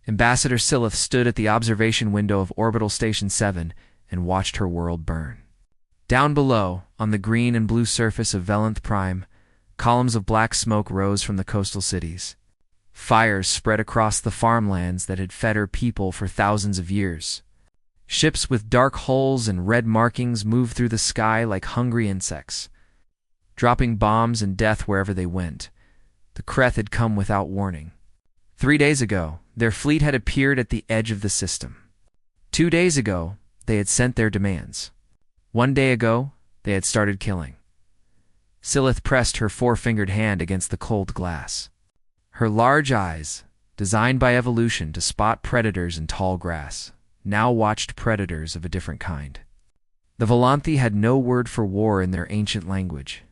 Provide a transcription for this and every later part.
Ambassador Silith stood at the observation window of Orbital Station 7 and watched her world burn. Down below, on the green and blue surface of Velenth Prime, columns of black smoke rose from the coastal cities. Fires spread across the farmlands that had fed her people for thousands of years. Ships with dark hulls and red markings moved through the sky like hungry insects, dropping bombs and death wherever they went. The Kreth had come without warning. 3 days ago, their fleet had appeared at the edge of the system. 2 days ago, they had sent their demands. 1 day ago, they had started killing. Silith pressed her four-fingered hand against the cold glass. Her large eyes, designed by evolution to spot predators in tall grass, now watched predators of a different kind. The Volanthi had no word for war in their ancient language.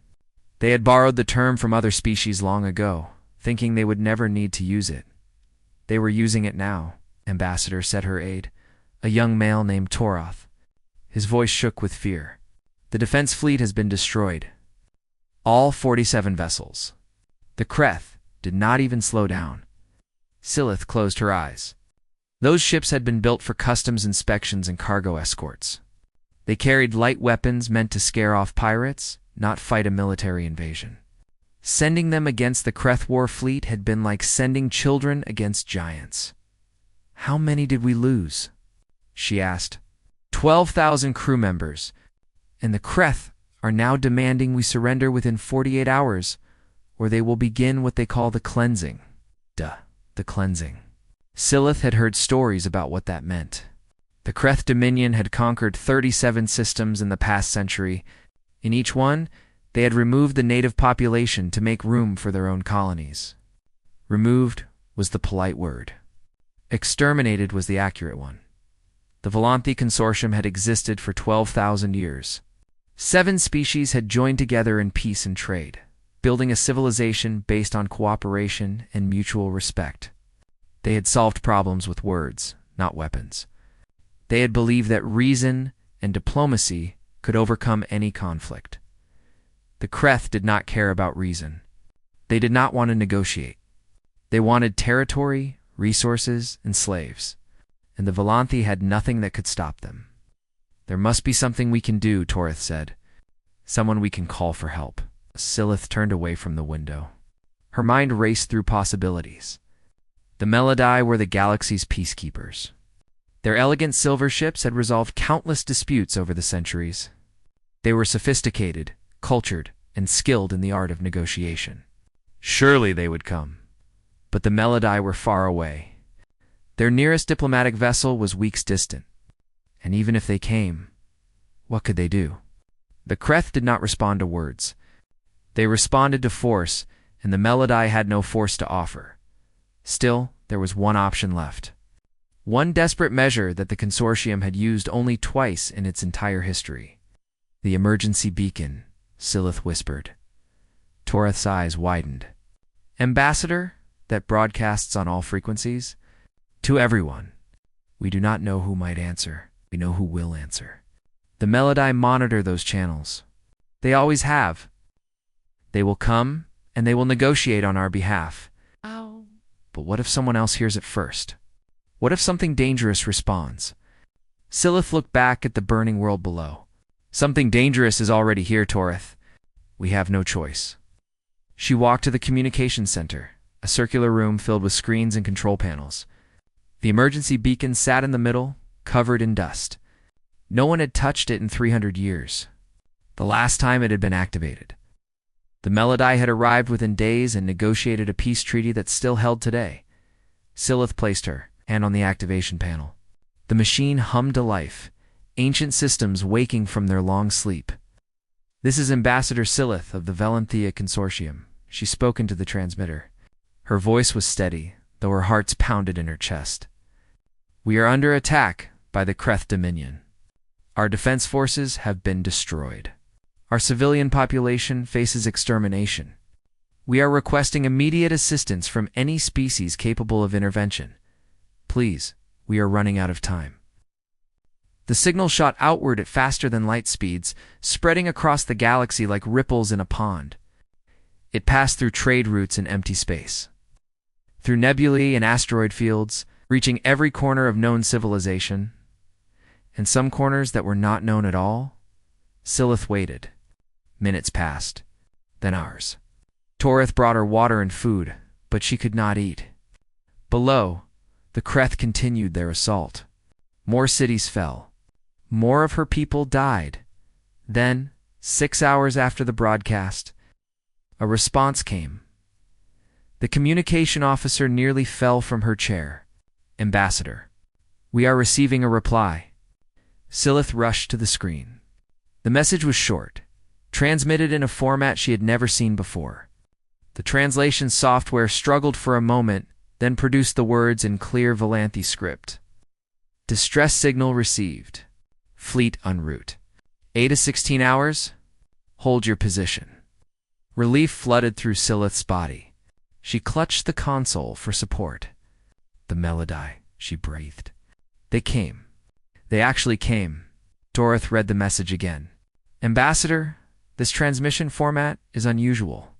They had borrowed the term from other species long ago, thinking they would never need to use it. They were using it now, Ambassador said her aide, a young male named Toroth. His voice shook with fear. The defense fleet has been destroyed. All 47 vessels. The Kreth did not even slow down. Silith closed her eyes. Those ships had been built for customs inspections and cargo escorts. They carried light weapons meant to scare off pirates, not fight a military invasion. Sending them against the Kreth War fleet had been like sending children against giants. "How many did we lose?" she asked. 12,000 crew members, and the Kreth are now demanding we surrender within 48 hours, or they will begin what they call the cleansing. The cleansing. Silith had heard stories about what that meant. The Kreth Dominion had conquered 37 systems in the past century. In each one, they had removed the native population to make room for their own colonies. Removed was the polite word. Exterminated was the accurate one. The Volanthi Consortium had existed for 12,000 years. 7 species had joined together in peace and trade, building a civilization based on cooperation and mutual respect. They had solved problems with words, not weapons. They had believed that reason and diplomacy could overcome any conflict. The Kreth did not care about reason. They did not want to negotiate. They wanted territory, resources, and slaves, and the Volanthi had nothing that could stop them. "There must be something we can do," Toroth said. "Someone we can call for help." Silith turned away from the window. Her mind raced through possibilities. The Melodai were the galaxy's peacekeepers. Their elegant silver ships had resolved countless disputes over the centuries. They were sophisticated, cultured, and skilled in the art of negotiation. Surely they would come. But the Melodai were far away. Their nearest diplomatic vessel was weeks distant. And even if they came, what could they do? The Kreth did not respond to words. They responded to force, and the Melodai had no force to offer. Still, there was one option left. One desperate measure that the consortium had used only twice in its entire history. "The emergency beacon," Silith whispered. Toroth's eyes widened. "Ambassador, that broadcasts on all frequencies?" "To everyone. We do not know who might answer. We know who will answer. The Melodai monitor those channels. They always have. They will come, and they will negotiate on our behalf. Ow. But what if someone else hears it first? What if something dangerous responds?" Silith looked back at the burning world below. "Something dangerous is already here, Toroth. We have no choice." She walked to the communications center, a circular room filled with screens and control panels. The emergency beacon sat in the middle, covered in dust. No one had touched it in 300 years. The last time it had been activated. The Melodai had arrived within days and negotiated a peace treaty that still held today. Silith placed her hand on the activation panel. The machine hummed to life, ancient systems waking from their long sleep. "This is Ambassador Silith of the Valenthia Consortium." She spoke into the transmitter. Her voice was steady, though her heart pounded in her chest. "We are under attack by the Kreth Dominion. Our defense forces have been destroyed. Our civilian population faces extermination. We are requesting immediate assistance from any species capable of intervention. Please, we are running out of time." The signal shot outward at faster than light speeds, spreading across the galaxy like ripples in a pond. It passed through trade routes in empty space, through nebulae and asteroid fields, reaching every corner of known civilization, and some corners that were not known at all. Silith waited. Minutes passed, then hours. Torith brought her water and food, but she could not eat. Below, the Kreth continued their assault. More cities fell. More of her people died. Then, 6 hours after the broadcast, a response came. The communication officer nearly fell from her chair. Ambassador, we are receiving a reply. Silith rushed to the screen. The message was short, transmitted in a format she had never seen before. The translation software struggled for a moment, then produced the words in clear Valanthi script. Distress signal received. Fleet en route. 8 to 16 hours? Hold your position. Relief flooded through Silith's body. She clutched the console for support. The Melody, she breathed. They came. They actually came. Torith read the message again. Ambassador, this transmission format is unusual.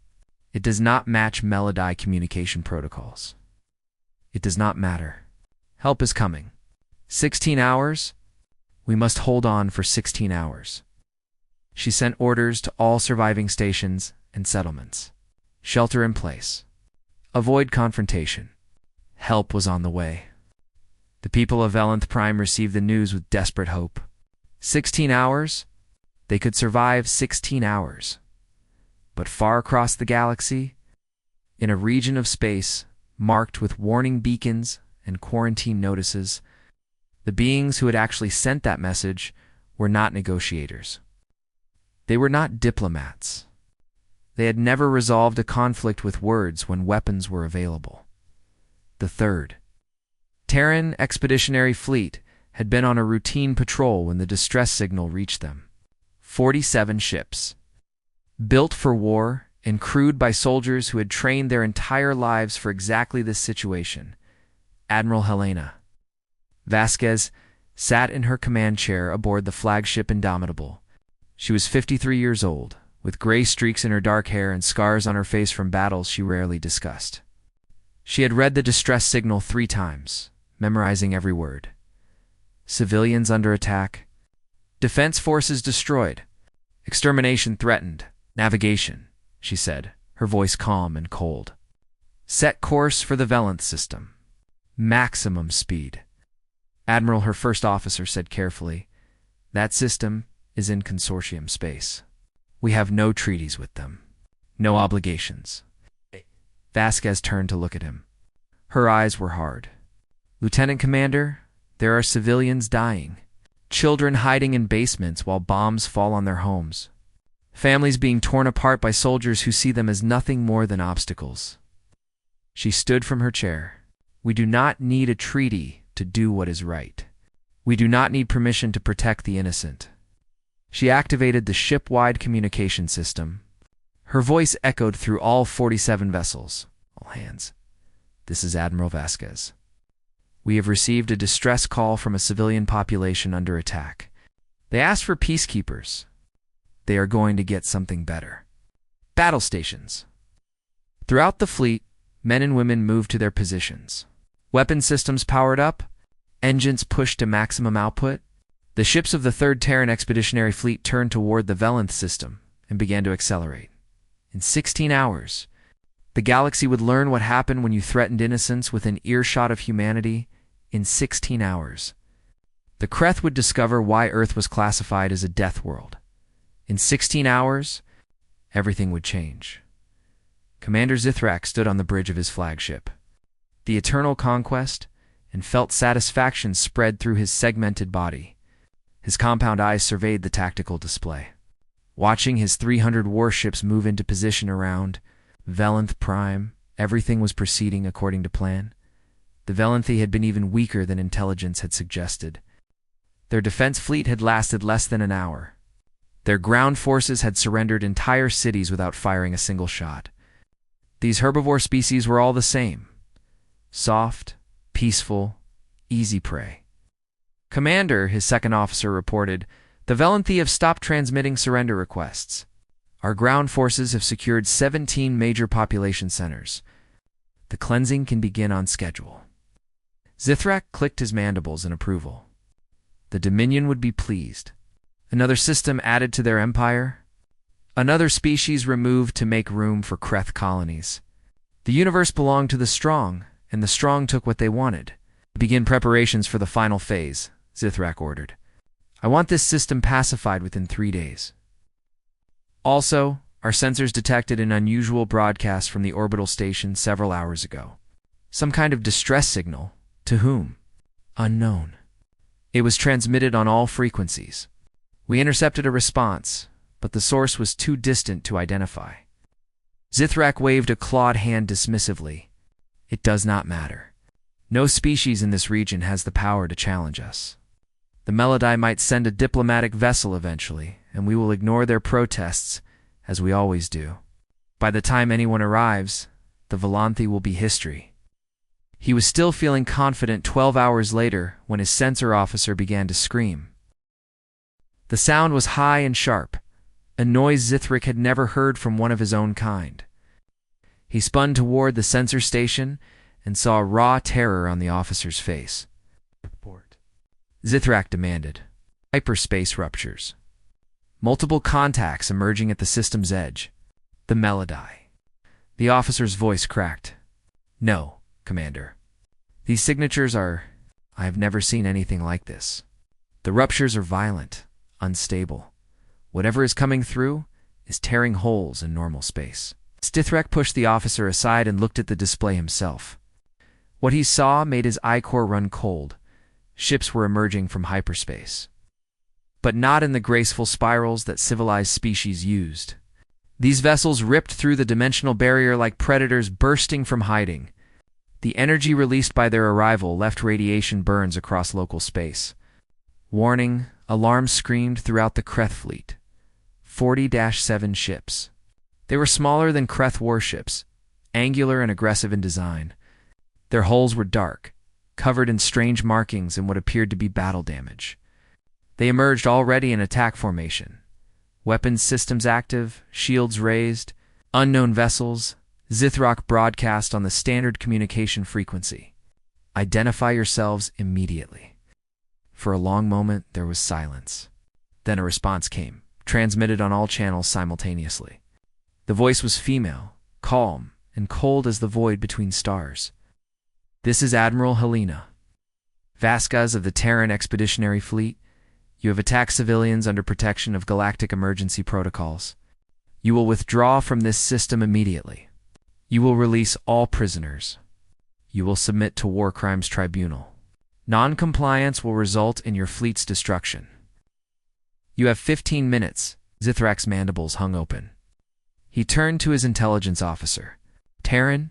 It does not match Melody communication protocols. It does not matter. Help is coming. 16 hours? We must hold on for 16 hours. She sent orders to all surviving stations and settlements. Shelter in place. Avoid confrontation. Help was on the way. The people of Valanth Prime received the news with desperate hope. 16 hours? They could survive 16 hours. But far across the galaxy, in a region of space marked with warning beacons and quarantine notices, the beings who had actually sent that message were not negotiators. They were not diplomats. They had never resolved a conflict with words when weapons were available. The third Terran Expeditionary Fleet had been on a routine patrol when the distress signal reached them. 47 ships. Built for war and crewed by soldiers who had trained their entire lives for exactly this situation. Admiral Helena Vasquez sat in her command chair aboard the flagship Indomitable. She was 53 years old, with gray streaks in her dark hair and scars on her face from battles she rarely discussed. She had read the distress signal 3 times, memorizing every word. Civilians under attack. Defense forces destroyed. Extermination threatened. Navigation, she said, her voice calm and cold. Set course for the Valanth system. Maximum speed. Admiral, her first officer, said carefully, that system is in consortium space. We have no treaties with them. No obligations. Vasquez turned to look at him. Her eyes were hard. Lieutenant Commander, there are civilians dying. Children hiding in basements while bombs fall on their homes. Families being torn apart by soldiers who see them as nothing more than obstacles. She stood from her chair. We do not need a treaty to do what is right. We do not need permission to protect the innocent. She activated the ship-wide communication system. Her voice echoed through all 47 vessels. All hands. This is Admiral Vasquez. We have received a distress call from a civilian population under attack. They asked for peacekeepers. They are going to get something better. Battle stations. Throughout the fleet, men and women moved to their positions. Weapon systems powered up. Engines pushed to maximum output. The ships of the 3rd Terran Expeditionary Fleet turned toward the Valanth system and began to accelerate. In 16 hours, the galaxy would learn what happened when you threatened innocence within earshot of humanity. In 16 hours, the Kreth would discover why Earth was classified as a death world. In 16 hours, everything would change. Commander Zithrak stood on the bridge of his flagship. The eternal conquest and felt satisfaction spread through his segmented body. His compound eyes surveyed the tactical display. Watching his 300 warships move into position around Valanth Prime, everything was proceeding according to plan. The Valanthi had been even weaker than intelligence had suggested. Their defense fleet had lasted less than an hour. Their ground forces had surrendered entire cities without firing a single shot. These herbivore species were all the same. Soft, peaceful, easy prey. Commander, his second officer reported, the Valanthi have stopped transmitting surrender requests. Our ground forces have secured 17 major population centers. The cleansing can begin on schedule. Zithrak clicked his mandibles in approval. The Dominion would be pleased. Another system added to their empire. Another species removed to make room for Kreth colonies. The universe belonged to the strong, and the strong took what they wanted. Begin preparations for the final phase, Zithrak ordered. I want this system pacified within 3 days. Also, our sensors detected an unusual broadcast from the orbital station several hours ago. Some kind of distress signal. To whom? Unknown. It was transmitted on all frequencies. We intercepted a response, but the source was too distant to identify. Zithrak waved a clawed hand dismissively. It does not matter. No species in this region has the power to challenge us. The Melody might send a diplomatic vessel eventually, and we will ignore their protests, as we always do. By the time anyone arrives, the Volanthi will be history. He was still feeling confident 12 hours later when his sensor officer began to scream. The sound was high and sharp, a noise Zithrak had never heard from one of his own kind. He spun toward the sensor station and saw raw terror on the officer's face. Report. Zithrak demanded. Hyperspace ruptures. Multiple contacts emerging at the system's edge. The Melody. The officer's voice cracked. No, Commander. These signatures are... I have never seen anything like this. The ruptures are violent, unstable. Whatever is coming through is tearing holes in normal space. Zithrak pushed the officer aside and looked at the display himself. What he saw made his eye-core run cold. Ships were emerging from hyperspace. But not in the graceful spirals that civilized species used. These vessels ripped through the dimensional barrier like predators bursting from hiding. The energy released by their arrival left radiation burns across local space. Warning, alarms screamed throughout the Kreth fleet. 40-7 ships. They were smaller than Kreth warships, angular and aggressive in design. Their hulls were dark, covered in strange markings and what appeared to be battle damage. They emerged already in attack formation. Weapons systems active, shields raised, unknown vessels. Zithrak broadcast on the standard communication frequency. Identify yourselves immediately. For a long moment, there was silence. Then a response came, transmitted on all channels simultaneously. The voice was female, calm, and cold as the void between stars. This is Admiral Helena. Vasquez of the Terran Expeditionary Fleet, you have attacked civilians under protection of galactic emergency protocols. You will withdraw from this system immediately. You will release all prisoners. You will submit to War Crimes Tribunal. Non-compliance will result in your fleet's destruction. You have 15 minutes. Zithrak's mandibles hung open. He turned to his intelligence officer. Terran?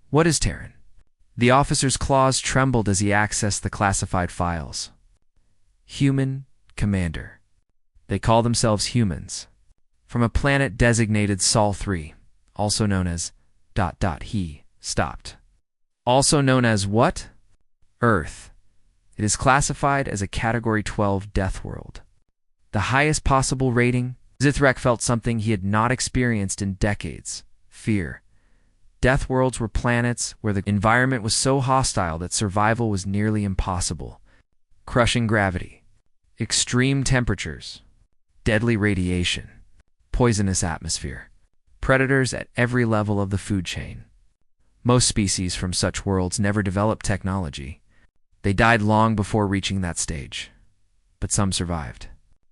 What is Terran? The officer's claws trembled as he accessed the classified files. Human Commander. They call themselves humans. From a planet designated Sol 3, also known as... He stopped. Also known as what? Earth. It is classified as a Category 12 death world. The highest possible rating. Zithrak felt something he had not experienced in decades. Fear. Death worlds were planets where the environment was so hostile that survival was nearly impossible. Crushing gravity. Extreme temperatures. Deadly radiation. Poisonous atmosphere. Predators at every level of the food chain. Most species from such worlds never developed technology. They died long before reaching that stage. But some survived.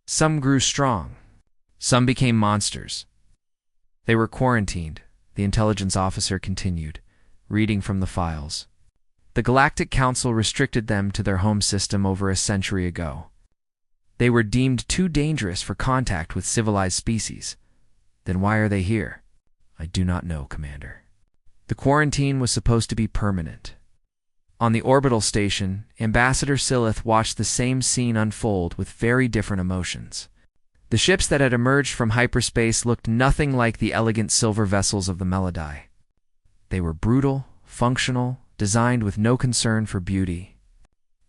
Some grew strong. Some became monsters. They were quarantined, the intelligence officer continued, reading from the files. The Galactic Council restricted them to their home system over a century ago. They were deemed too dangerous for contact with civilized species. Then why are they here? I do not know, Commander. The quarantine was supposed to be permanent. On the orbital station, Ambassador Silith watched the same scene unfold with very different emotions. The ships that had emerged from hyperspace looked nothing like the elegant silver vessels of the Melody. They were brutal, functional, designed with no concern for beauty.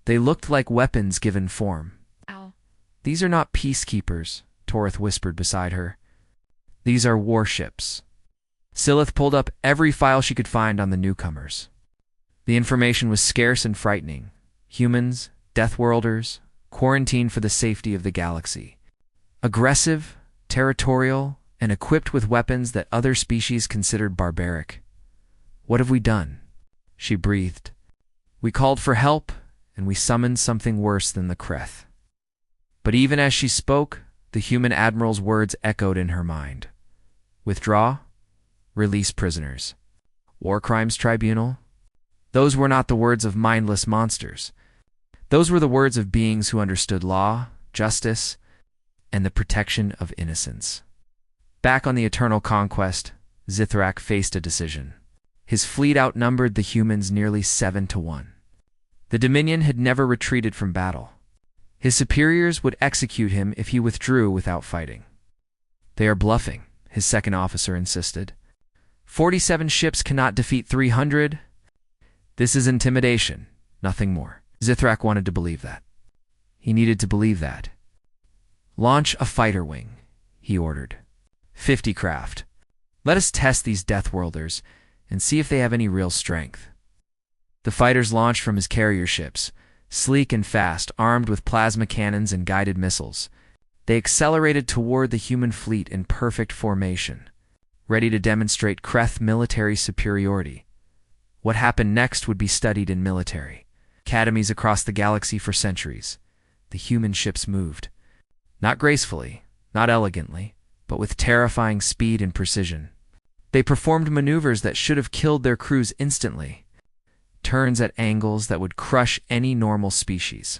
They looked like weapons given form. Ow. These are not peacekeepers, Torith whispered beside her. These are warships. Silith pulled up every file she could find on the newcomers. The information was scarce and frightening. Humans, Deathworlders, quarantined for the safety of the galaxy. Aggressive, territorial, and equipped with weapons that other species considered barbaric. What have we done? She breathed. We called for help, and we summoned something worse than the Kreth. But even as she spoke, the human admiral's words echoed in her mind. Withdraw, release prisoners. War Crimes Tribunal? Those were not the words of mindless monsters. Those were the words of beings who understood law, justice, and the protection of innocence. Back on the Eternal Conquest, Zithrak faced a decision. His fleet outnumbered the humans nearly 7-1. The Dominion had never retreated from battle. His superiors would execute him if he withdrew without fighting. They are bluffing, his second officer insisted. 47 ships cannot defeat 300. This is intimidation, nothing more. Zithrak wanted to believe that. He needed to believe that. Launch a fighter wing, he ordered. 50 craft. Let us test these Deathworlders and see if they have any real strength. The fighters launched from his carrier ships, sleek and fast, armed with plasma cannons and guided missiles. They accelerated toward the human fleet in perfect formation, ready to demonstrate Kreth military superiority. What happened next would be studied in military academies across the galaxy for centuries. The human ships moved. Not gracefully, not elegantly, but with terrifying speed and precision. They performed maneuvers that should have killed their crews instantly. Turns at angles that would crush any normal species.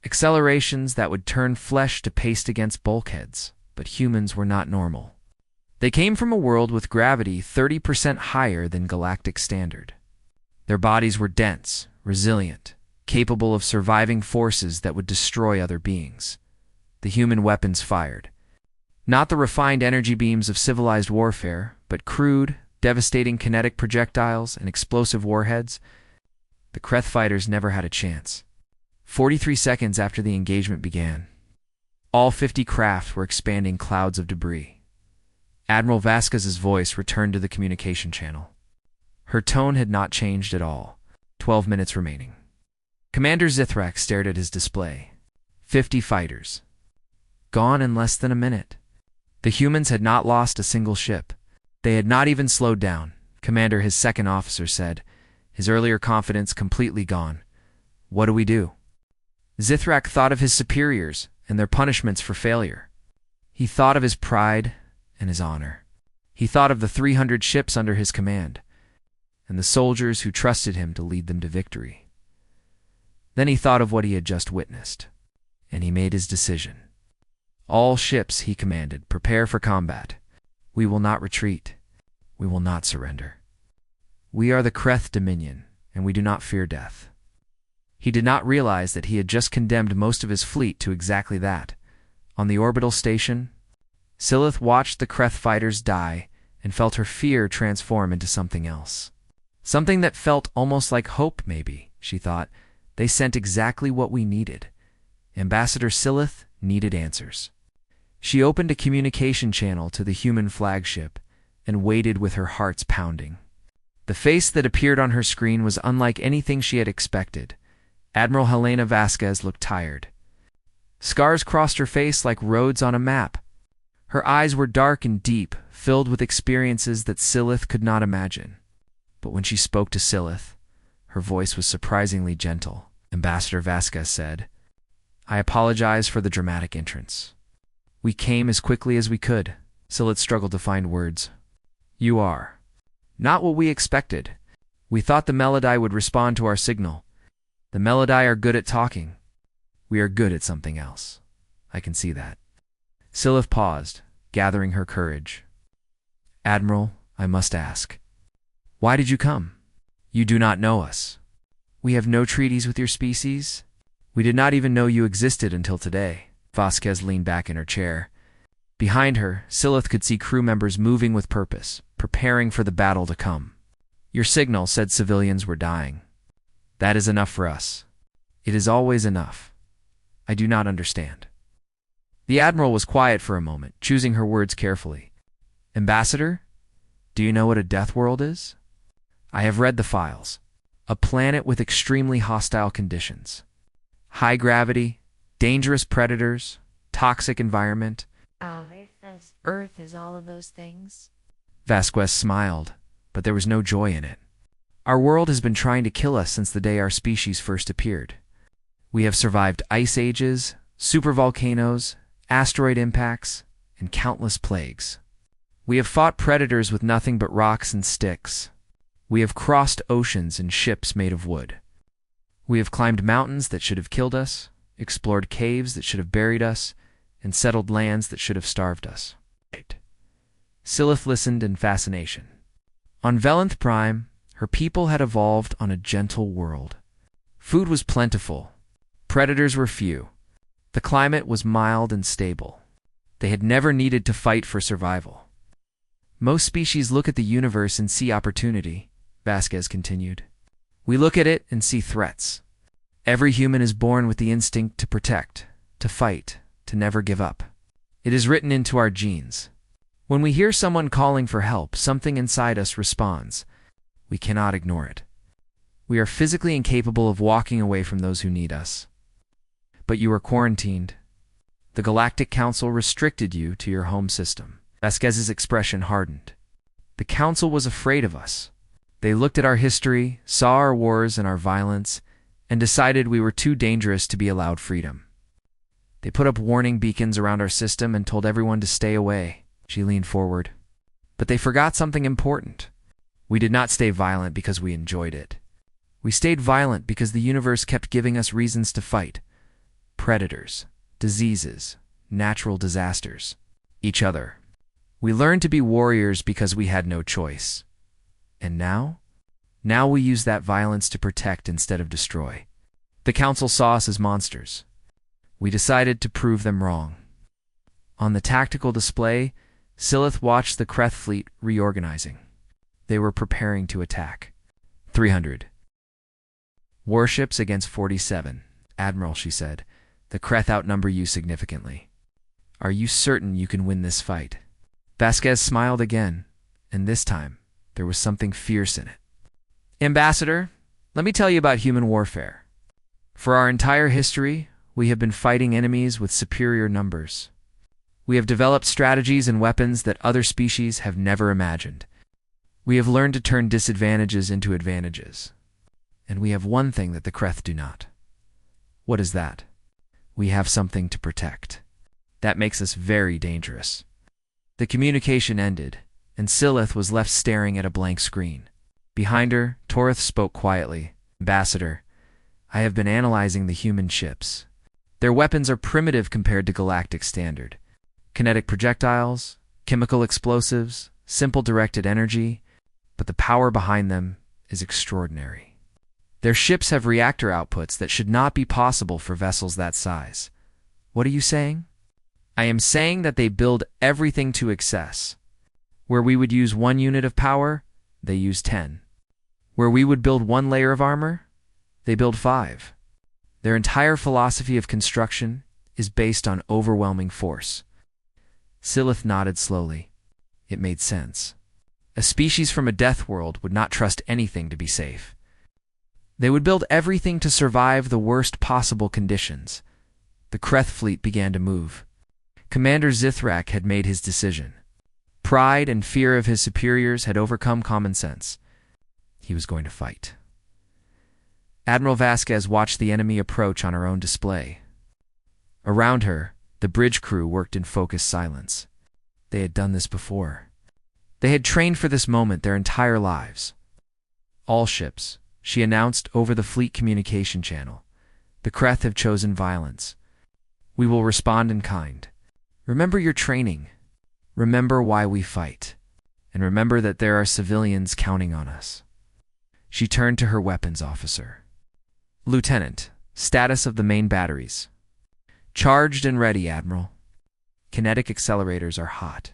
Accelerations that would turn flesh to paste against bulkheads, but humans were not normal. They came from a world with gravity 30% higher than galactic standard. Their bodies were dense, resilient, capable of surviving forces that would destroy other beings. The human weapons fired. Not the refined energy beams of civilized warfare, but crude, devastating kinetic projectiles and explosive warheads. The Kreth fighters never had a chance. 43 seconds after the engagement began, all 50 craft were expanding clouds of debris. Admiral Vasquez's voice returned to the communication channel. Her tone had not changed at all. 12 minutes remaining. Commander Zithrak stared at his display. 50 fighters. Gone in less than a minute. The humans had not lost a single ship. They had not even slowed down, Commander, his second officer, said, his earlier confidence completely gone. What do we do? Zithrak thought of his superiors and their punishments for failure. He thought of his pride and his honor. He thought of the 300 ships under his command, and the soldiers who trusted him to lead them to victory. Then he thought of what he had just witnessed, and he made his decision. All ships, he commanded, prepare for combat. We will not retreat. We will not surrender. We are the Kreth Dominion, and we do not fear death. He did not realize that he had just condemned most of his fleet to exactly that. On the orbital station, Silith watched the Kreth fighters die and felt her fear transform into something else. Something that felt almost like hope, maybe, she thought. They sent exactly what we needed. Ambassador Silith needed answers. She opened a communication channel to the human flagship and waited with her hearts pounding. The face that appeared on her screen was unlike anything she had expected. Admiral Helena Vasquez looked tired. Scars crossed her face like roads on a map. Her eyes were dark and deep, filled with experiences that Silith could not imagine. But when she spoke to Silith, her voice was surprisingly gentle. Ambassador Vasquez said, I apologize for the dramatic entrance. We came as quickly as we could. Silith struggled to find words. You are. Not what we expected. We thought the Melody would respond to our signal. The Melody are good at talking. We are good at something else. I can see that. Silith paused, gathering her courage. Admiral, I must ask. Why did you come? You do not know us. We have no treaties with your species. We did not even know you existed until today. Vasquez leaned back in her chair. Behind her, Silith could see crew members moving with purpose, preparing for the battle to come. Your signal said civilians were dying. That is enough for us. It is always enough. I do not understand. The Admiral was quiet for a moment, choosing her words carefully. Ambassador, do you know what a death world is? I have read the files. A planet with extremely hostile conditions. High gravity, dangerous predators, toxic environment. Oh, they says Earth is all of those things. Vasquez smiled, but there was no joy in it. Our world has been trying to kill us since the day our species first appeared. We have survived ice ages, supervolcanoes, asteroid impacts, and countless plagues. We have fought predators with nothing but rocks and sticks. We have crossed oceans in ships made of wood. We have climbed mountains that should have killed us, explored caves that should have buried us, and settled lands that should have starved us. Silith listened in fascination. On Velenth Prime, her people had evolved on a gentle world. Food was plentiful. Predators were few. The climate was mild and stable. They had never needed to fight for survival. Most species look at the universe and see opportunity, Vasquez continued. We look at it and see threats. Every human is born with the instinct to protect, to fight, to never give up. It is written into our genes. When we hear someone calling for help, something inside us responds. We cannot ignore it. We are physically incapable of walking away from those who need us. But you are quarantined. The Galactic Council restricted you to your home system. Vasquez's expression hardened. The Council was afraid of us. They looked at our history, saw our wars and our violence, and decided we were too dangerous to be allowed freedom. They put up warning beacons around our system and told everyone to stay away. She leaned forward. But they forgot something important. We did not stay violent because we enjoyed it. We stayed violent because the universe kept giving us reasons to fight. Predators, diseases, natural disasters, each other. We learned to be warriors because we had no choice. And now? Now we use that violence to protect instead of destroy. The Council saw us as monsters. We decided to prove them wrong. On the tactical display, Silith watched the Kreth fleet reorganizing. They were preparing to attack. 300. Warships against 47. Admiral, she said, the Kreth outnumber you significantly. Are you certain you can win this fight? Vasquez smiled again, and this time there was something fierce in it. Ambassador, let me tell you about human warfare. For our entire history, we have been fighting enemies with superior numbers. We have developed strategies and weapons that other species have never imagined. We have learned to turn disadvantages into advantages. And we have one thing that the Kreth do not. What is that? We have something to protect. That makes us very dangerous. The communication ended, and Silith was left staring at a blank screen. Behind her, Torith spoke quietly. Ambassador, I have been analyzing the human ships. Their weapons are primitive compared to galactic standard. Kinetic projectiles, chemical explosives, simple directed energy, but the power behind them is extraordinary. Their ships have reactor outputs that should not be possible for vessels that size. What are you saying? I am saying that they build everything to excess. Where we would use 1 unit of power, they use 10. Where we would build 1 layer of armor, they build 5. Their entire philosophy of construction is based on overwhelming force. Silith nodded slowly. It made sense. A species from a death world would not trust anything to be safe. They would build everything to survive the worst possible conditions. The Kreth fleet began to move. Commander Zithrak had made his decision. Pride and fear of his superiors had overcome common sense. He was going to fight. Admiral Vasquez watched the enemy approach on her own display. Around her, the bridge crew worked in focused silence. They had done this before. They had trained for this moment their entire lives. All ships, she announced over the fleet communication channel. The Kreth have chosen violence. We will respond in kind. Remember your training. Remember why we fight. And remember that there are civilians counting on us. She turned to her weapons officer. Lieutenant, status of the main batteries. Charged and ready, Admiral. Kinetic accelerators are hot.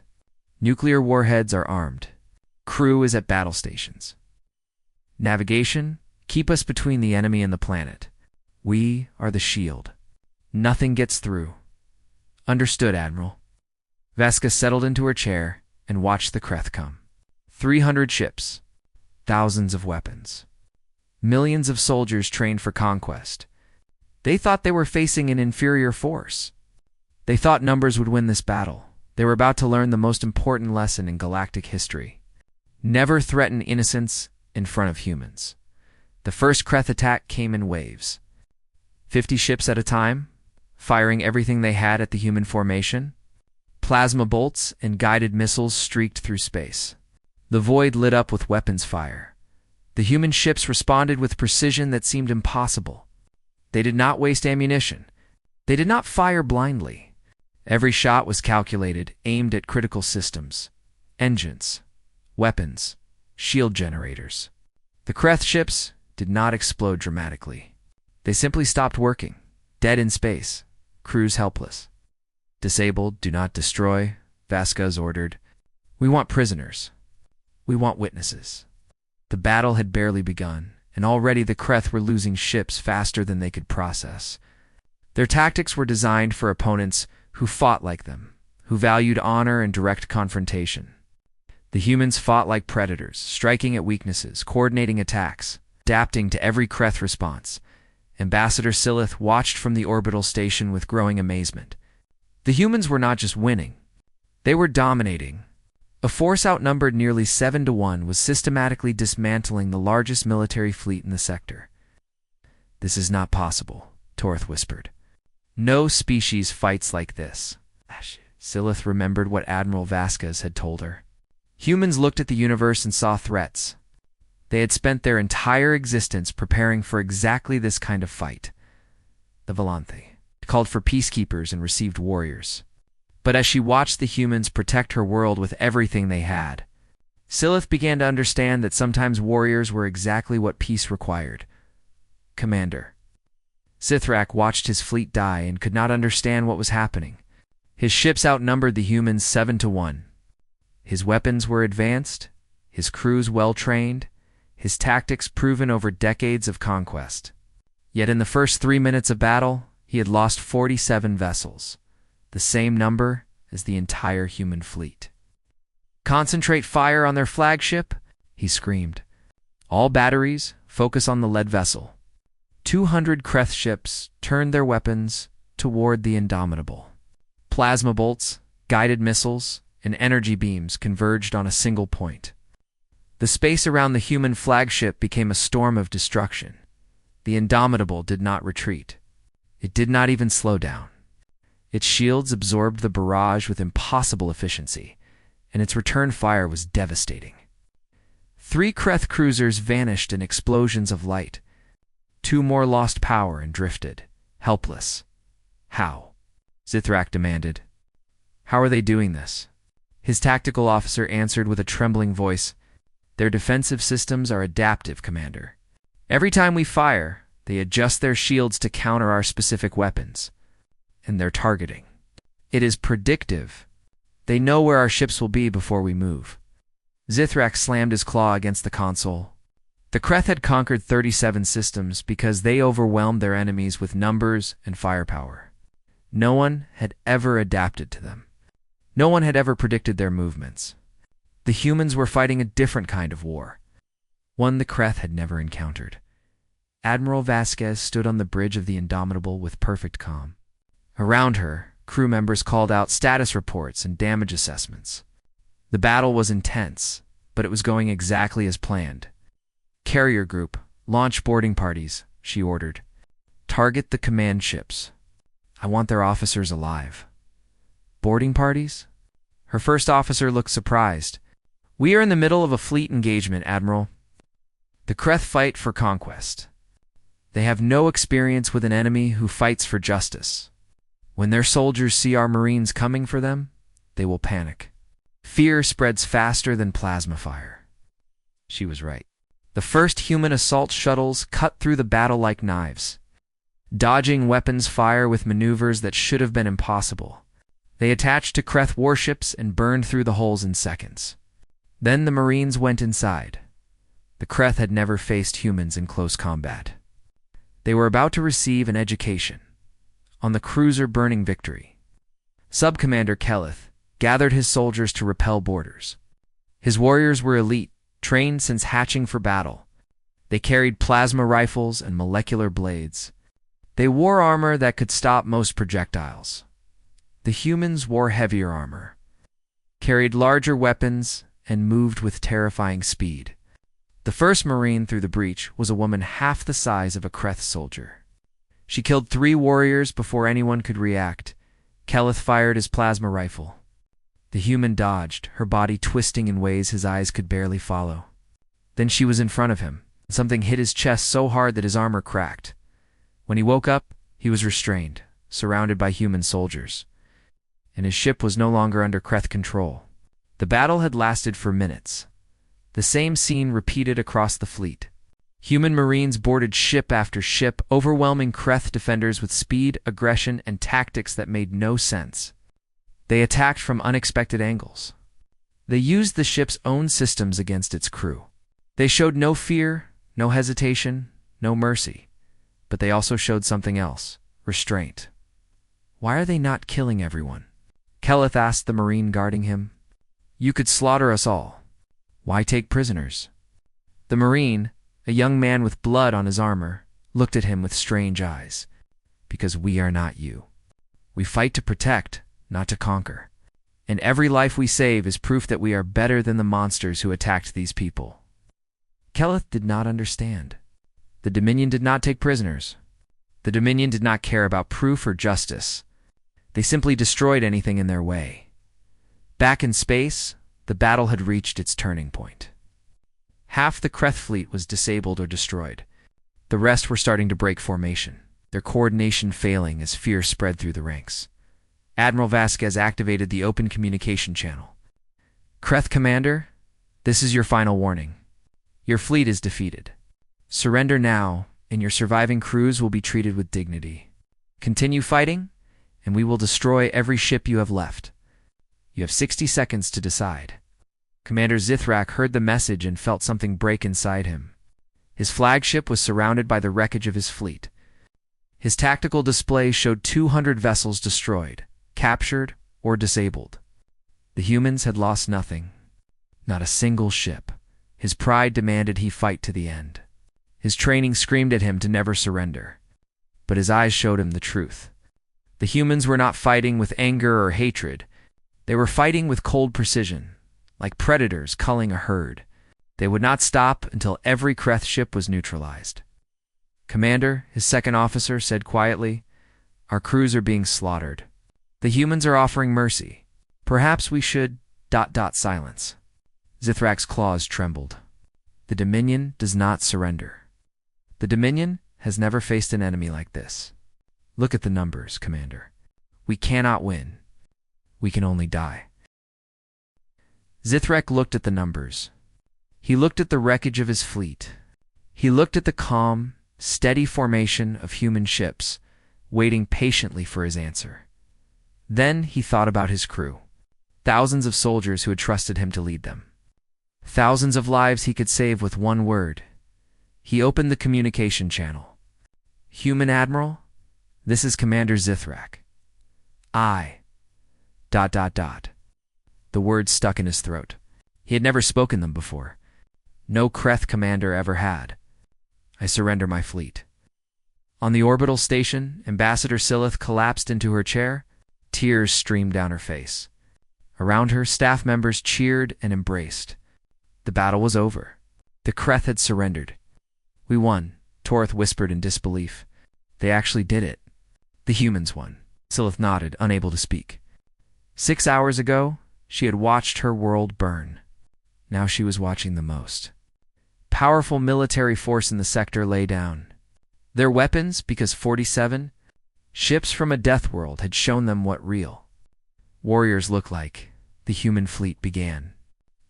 Nuclear warheads are armed. Crew is at battle stations. Navigation, keep us between the enemy and the planet. We are the shield. Nothing gets through. Understood, Admiral. Vasquez settled into her chair and watched the Kreth come. 300 ships. Thousands of weapons. millions of soldiers trained for conquest. They thought they were facing an inferior force. They thought numbers would win this battle. They were about to learn the most important lesson in galactic history. Never threaten innocents in front of humans. The first Kreth attack came in waves. 50 ships at a time, firing everything they had at the human formation. Plasma bolts and guided missiles streaked through space. The void lit up with weapons fire. The human ships responded with precision that seemed impossible. They did not waste ammunition. They did not fire blindly. Every shot was calculated, aimed at critical systems, engines, weapons, shield generators. The Kreth ships did not explode dramatically. They simply stopped working, dead in space, crews helpless. Disabled, do not destroy, Vasquez ordered. We want prisoners. We want witnesses. The battle had barely begun, and already the Kreth were losing ships faster than they could process. Their tactics were designed for opponents who fought like them, who valued honor and direct confrontation. The humans fought like predators, striking at weaknesses, coordinating attacks, adapting to every Kreth response. Ambassador Silith watched from the orbital station with growing amazement. The humans were not just winning. They were dominating. A force outnumbered nearly 7-1 was systematically dismantling the largest military fleet in the sector. This is not possible, Torth whispered. No species fights like this. Silith remembered what Admiral Vasquez had told her. Humans looked at the universe and saw threats. They had spent their entire existence preparing for exactly this kind of fight. The Volanthe called for peacekeepers and received warriors. But as she watched the humans protect her world with everything they had, Silith began to understand that sometimes warriors were exactly what peace required. Commander. Sithrak watched his fleet die and could not understand what was happening. His ships outnumbered the humans 7-1. His weapons were advanced, his crews well-trained, his tactics proven over decades of conquest. Yet in the first 3 minutes of battle, he had lost 47 vessels, the same number as the entire human fleet. Concentrate fire on their flagship, he screamed. All batteries, focus on the lead vessel. 200 Kreth ships turned their weapons toward the Indomitable. Plasma bolts, guided missiles, and energy beams converged on a single point. The space around the human flagship became a storm of destruction. The Indomitable did not retreat. It did not even slow down. Its shields absorbed the barrage with impossible efficiency, and its return fire was devastating. 3 Kreth cruisers vanished in explosions of light. 2 more lost power and drifted, helpless. How? Zithrak demanded. How are they doing this? His tactical officer answered with a trembling voice. Their defensive systems are adaptive, Commander. Every time we fire, they adjust their shields to counter our specific weapons. And their targeting. It is predictive. They know where our ships will be before we move. Zithrak slammed his claw against the console. The Kreth had conquered 37 systems because they overwhelmed their enemies with numbers and firepower. No one had ever adapted to them. No one had ever predicted their movements. The humans were fighting a different kind of war, one the Kreth had never encountered. Admiral Vasquez stood on the bridge of the Indomitable with perfect calm. Around her, crew members called out status reports and damage assessments. The battle was intense, but it was going exactly as planned. Carrier group, launch boarding parties, she ordered. Target the command ships. I want their officers alive. Boarding parties? Her first officer looked surprised. We are in the middle of a fleet engagement, Admiral. The Kreth fight for conquest. They have no experience with an enemy who fights for justice. When their soldiers see our Marines coming for them, they will panic. Fear spreads faster than plasma fire. She was right. The first human assault shuttles cut through the battle like knives, dodging weapons fire with maneuvers that should have been impossible. They attached to Kreth warships and burned through the holes in seconds. Then the Marines went inside. The Kreth had never faced humans in close combat. They were about to receive an education on the cruiser Burning Victory. Sub-Commander Keleth gathered his soldiers to repel boarders. His warriors were elite, trained since hatching for battle. They carried plasma rifles and molecular blades. They wore armor that could stop most projectiles. The humans wore heavier armor, carried larger weapons, and moved with terrifying speed. The first Marine through the breach was a woman half the size of a Kreth soldier. She killed 3 warriors before anyone could react. Keleth fired his plasma rifle. The human dodged, her body twisting in ways his eyes could barely follow. Then she was in front of him. Something hit his chest so hard that his armor cracked. When he woke up, he was restrained, surrounded by human soldiers. And his ship was no longer under Kreth control. The battle had lasted for minutes. The same scene repeated across the fleet. Human Marines boarded ship after ship, overwhelming Kreth defenders with speed, aggression, and tactics that made no sense. They attacked from unexpected angles. They used the ship's own systems against its crew. They showed no fear, no hesitation, no mercy. But they also showed something else: restraint. Why are they not killing everyone? Keleth asked the Marine guarding him. You could slaughter us all. Why take prisoners? The Marine, a young man with blood on his armor, looked at him with strange eyes. Because we are not you. We fight to protect, not to conquer. And every life we save is proof that we are better than the monsters who attacked these people. Keleth did not understand. The Dominion did not take prisoners. The Dominion did not care about proof or justice. They simply destroyed anything in their way. Back in space, the battle had reached its turning point. Half the Kreth fleet was disabled or destroyed. The rest were starting to break formation, their coordination failing as fear spread through the ranks. Admiral Vasquez activated the open communication channel. Kreth Commander, this is your final warning. Your fleet is defeated. Surrender now, and your surviving crews will be treated with dignity. Continue fighting, and we will destroy every ship you have left. You have 60 seconds to decide. Commander Zithrak heard the message and felt something break inside him. His flagship was surrounded by the wreckage of his fleet. His tactical display showed 200 vessels destroyed, captured, or disabled. The humans had lost nothing. Not a single ship. His pride demanded he fight to the end. His training screamed at him to never surrender. But his eyes showed him the truth. The humans were not fighting with anger or hatred. They were fighting with cold precision, like predators culling a herd. They would not stop until every Kreth ship was neutralized. Commander, his second officer, said quietly, our crews are being slaughtered. The humans are offering mercy. Perhaps we should... Silence. Zithrak's claws trembled. The Dominion does not surrender. The Dominion has never faced an enemy like this. Look at the numbers, Commander. We cannot win. We can only die. Zithrak looked at the numbers. He looked at the wreckage of his fleet. He looked at the calm, steady formation of human ships, waiting patiently for his answer. Then he thought about his crew. Thousands of soldiers who had trusted him to lead them. Thousands of lives he could save with one word. He opened the communication channel. Human Admiral, this is Commander Zithrak. I... The words stuck in his throat. He had never spoken them before. No Kreth commander ever had. I surrender my fleet. On the orbital station, Ambassador Silith collapsed into her chair. Tears streamed down her face. Around her, staff members cheered and embraced. The battle was over. The Kreth had surrendered. We won, Torith whispered in disbelief. They actually did it. The humans won. Silith nodded, unable to speak. 6 hours ago, she had watched her world burn. Now she was watching the most. Powerful military force in the sector lay down. Their weapons, because 47 ships from a death world had shown them what real warriors look like. The human fleet began.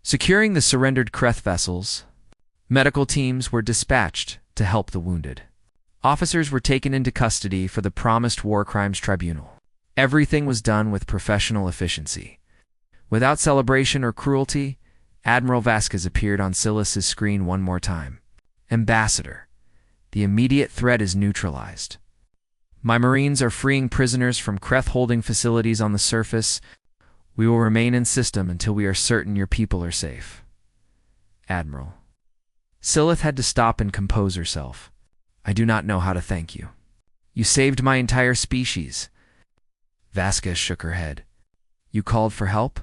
Securing the surrendered Kreth vessels, medical teams were dispatched to help the wounded. Officers were taken into custody for the promised war crimes tribunal. Everything was done with professional efficiency. Without celebration or cruelty, Admiral Vasquez appeared on Silas's screen one more time. Ambassador, the immediate threat is neutralized. My Marines are freeing prisoners from Kreth holding facilities on the surface. We will remain in system until we are certain your people are safe. Admiral. Silith had to stop and compose herself. I do not know how to thank you. You saved my entire species. Vasquez shook her head. You called for help?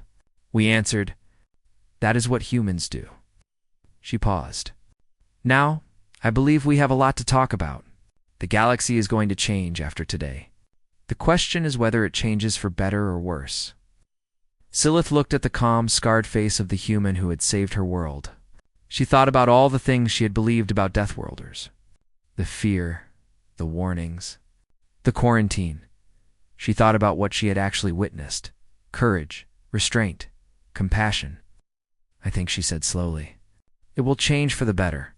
We answered, that is what humans do. She paused. Now, I believe we have a lot to talk about. The galaxy is going to change after today. The question is whether it changes for better or worse. Silith looked at the calm, scarred face of the human who had saved her world. She thought about all the things she had believed about Deathworlders. The fear, the warnings, the quarantine. She thought about what she had actually witnessed. Courage, restraint, compassion. I think she said slowly. It will change for the better.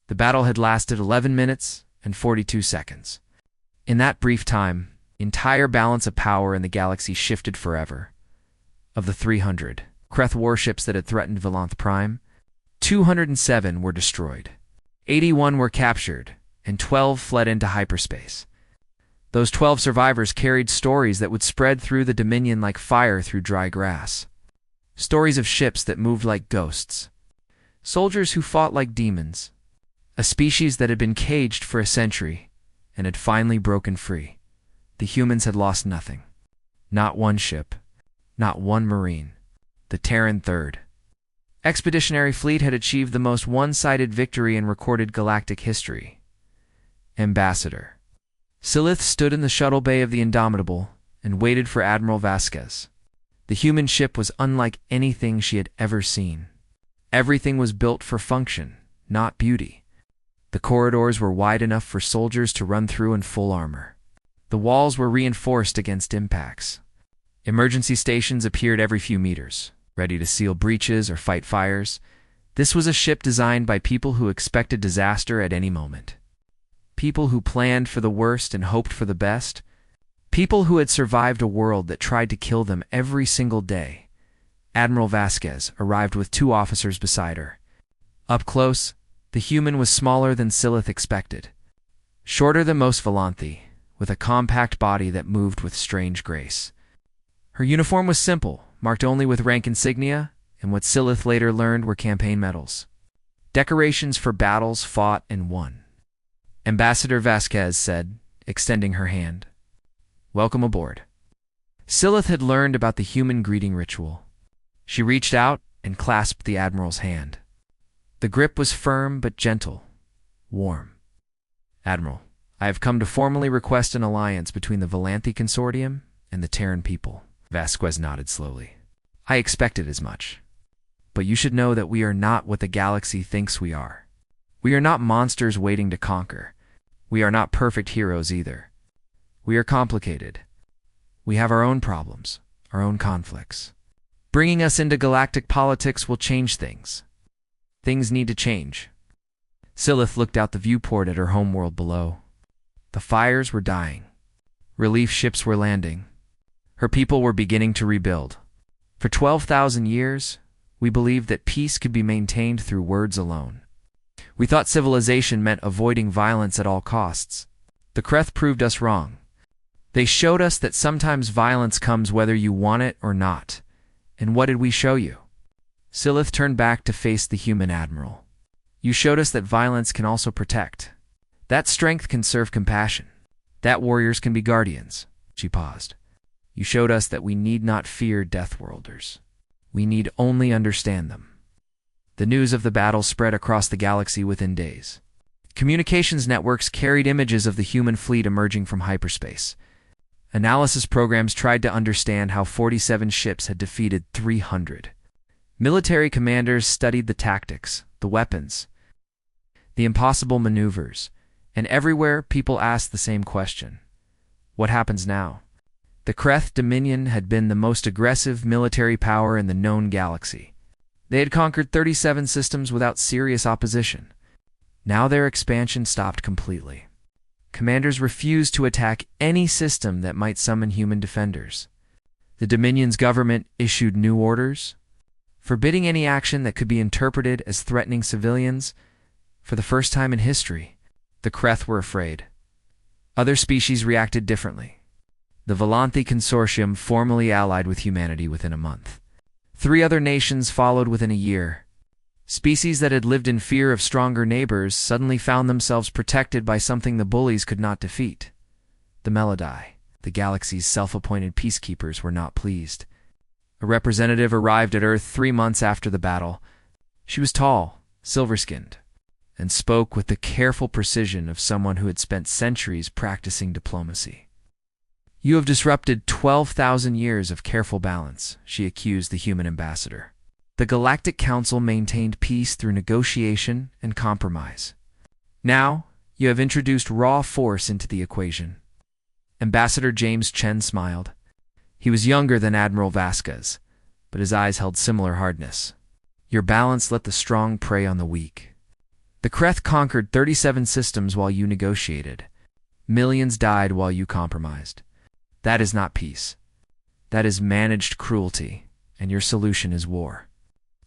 The battle had lasted 11 minutes and 42 seconds. In that brief time, the entire balance of power in the galaxy shifted forever. Of the 300 Kreth warships that had threatened Valanth Prime, 207 were destroyed, 81 were captured, and 12 fled into hyperspace. Those 12 survivors carried stories that would spread through the Dominion like fire through dry grass. Stories of ships that moved like ghosts. Soldiers who fought like demons. A species that had been caged for a century and had finally broken free. The humans had lost nothing. Not one ship. Not one Marine. The Terran Third Expeditionary Fleet had achieved the most one-sided victory in recorded galactic history. Ambassador. Silith stood in the shuttle bay of the Indomitable and waited for Admiral Vasquez. The human ship was unlike anything she had ever seen. Everything was built for function, not beauty. The corridors were wide enough for soldiers to run through in full armor. The walls were reinforced against impacts. Emergency stations appeared every few meters, ready to seal breaches or fight fires. This was a ship designed by people who expected disaster at any moment. People who planned for the worst and hoped for the best. People who had survived a world that tried to kill them every single day. Admiral Vasquez arrived with 2 officers beside her. Up close, the human was smaller than Silith expected. Shorter than most Valanthi, with a compact body that moved with strange grace. Her uniform was simple, marked only with rank insignia, and what Silith later learned were campaign medals. Decorations for battles fought and won. Ambassador Vasquez said, extending her hand. Welcome aboard. Silith had learned about the human greeting ritual. She reached out and clasped the Admiral's hand. The grip was firm but gentle, warm. Admiral, I have come to formally request an alliance between the Valanthi Consortium and the Terran people. Vasquez nodded slowly. I expected as much. But you should know that we are not what the galaxy thinks we are. We are not monsters waiting to conquer. We are not perfect heroes either. We are complicated. We have our own problems, our own conflicts. Bringing us into galactic politics will change things. Things need to change. Silith looked out the viewport at her homeworld below. The fires were dying. Relief ships were landing. Her people were beginning to rebuild. For 12,000 years, we believed that peace could be maintained through words alone. We thought civilization meant avoiding violence at all costs. The Kreth proved us wrong. They showed us that sometimes violence comes whether you want it or not. And what did we show you? Silith turned back to face the human admiral. You showed us that violence can also protect. That strength can serve compassion. That warriors can be guardians. She paused. You showed us that we need not fear Deathworlders. We need only understand them. The news of the battle spread across the galaxy within days. Communications networks carried images of the human fleet emerging from hyperspace. Analysis programs tried to understand how 47 ships had defeated 300. Military commanders studied the tactics, the weapons, the impossible maneuvers, and everywhere people asked the same question. What happens now? The Kreth Dominion had been the most aggressive military power in the known galaxy. They had conquered 37 systems without serious opposition. Now their expansion stopped completely. Commanders refused to attack any system that might summon human defenders. The Dominion's government issued new orders, forbidding any action that could be interpreted as threatening civilians. For the first time in history, the Kreth were afraid. Other species reacted differently. The Valanthi Consortium formally allied with humanity within a month. 3 other nations followed within a year. Species that had lived in fear of stronger neighbors suddenly found themselves protected by something the bullies could not defeat. The Melody, the galaxy's self-appointed peacekeepers, were not pleased. A representative arrived at Earth 3 months after the battle. She was tall, silver-skinned, and spoke with the careful precision of someone who had spent centuries practicing diplomacy. "You have disrupted 12,000 years of careful balance," she accused the human ambassador. "The Galactic Council maintained peace through negotiation and compromise. Now, you have introduced raw force into the equation." Ambassador James Chen smiled. He was younger than Admiral Vasquez, but his eyes held similar hardness. "Your balance let the strong prey on the weak. The Kreth conquered 37 systems while you negotiated. Millions died while you compromised. That is not peace. That is managed cruelty, and your solution is war.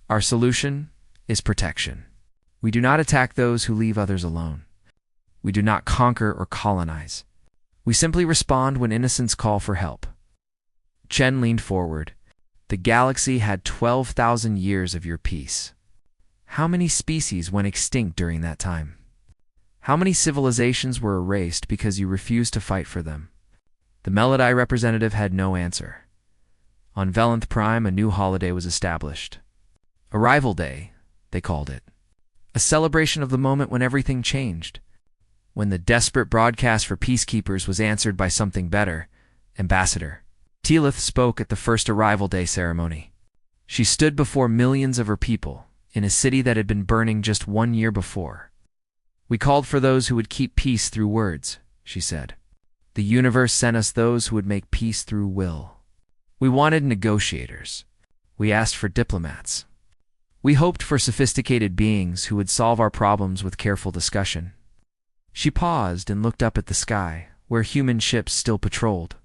Our solution is protection. We do not attack those who leave others alone. We do not conquer or colonize. We simply respond when innocents call for help." Chen leaned forward. "The galaxy had 12,000 years of your peace. How many species went extinct during that time? How many civilizations were erased because you refused to fight for them?" The Melody representative had no answer. On Velenth Prime, a new holiday was established. Arrival Day, they called it. A celebration of the moment when everything changed. When the desperate broadcast for Peacekeepers was answered by something better, Ambassador Teelith spoke at the first Arrival Day ceremony. She stood before millions of her people in a city that had been burning just 1 year before. "We called for those who would keep peace through words," she said. "The universe sent us those who would make peace through will. We wanted negotiators. We asked for diplomats. We hoped for sophisticated beings who would solve our problems with careful discussion." She paused and looked up at the sky, where human ships still patrolled.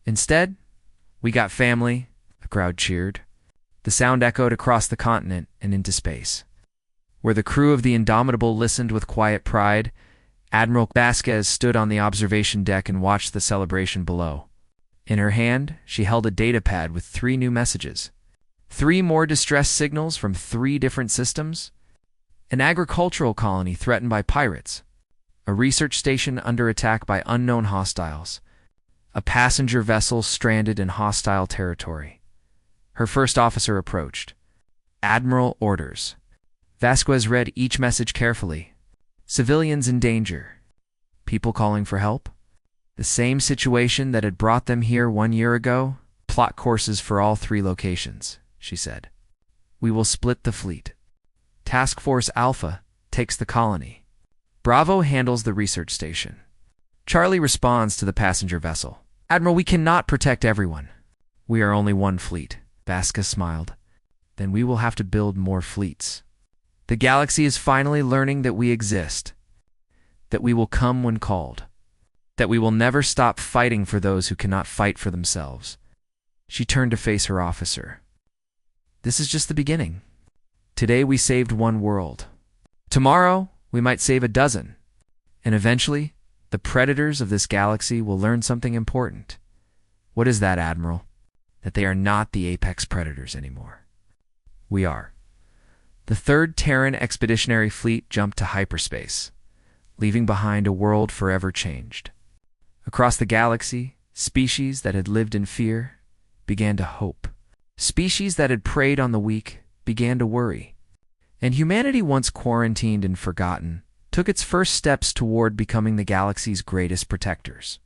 "Instead, we got family," a crowd cheered. The sound echoed across the continent and into space. Where the crew of the Indomitable listened with quiet pride, Admiral Vasquez stood on the observation deck and watched the celebration below. In her hand, she held a datapad with 3 new messages. 3 more distress signals from 3 different systems. An agricultural colony threatened by pirates. A research station under attack by unknown hostiles. A passenger vessel stranded in hostile territory. Her first officer approached. "Admiral, orders." Vasquez read each message carefully. Civilians in danger. People calling for help. The same situation that had brought them here 1 year ago. Plot courses for all 3 locations, she said. "We will split the fleet. Task Force Alpha takes the colony. Bravo handles the research station. Charlie responds to the passenger vessel. Admiral, we cannot protect everyone. We are only 1 fleet." Vasquez smiled. "Then we will have to build more fleets. The galaxy is finally learning that we exist. That we will come when called. That we will never stop fighting for those who cannot fight for themselves." She turned to face her officer. "This is just the beginning. Today we saved 1 world. Tomorrow we might save 12. And eventually, the predators of this galaxy will learn something important." "What is that, Admiral?" "That they are not the apex predators anymore. We are." The 3rd Terran Expeditionary Fleet jumped to hyperspace, leaving behind a world forever changed. Across the galaxy, species that had lived in fear began to hope. Species that had preyed on the weak began to worry. And humanity, once quarantined and forgotten, took its first steps toward becoming the galaxy's greatest protectors.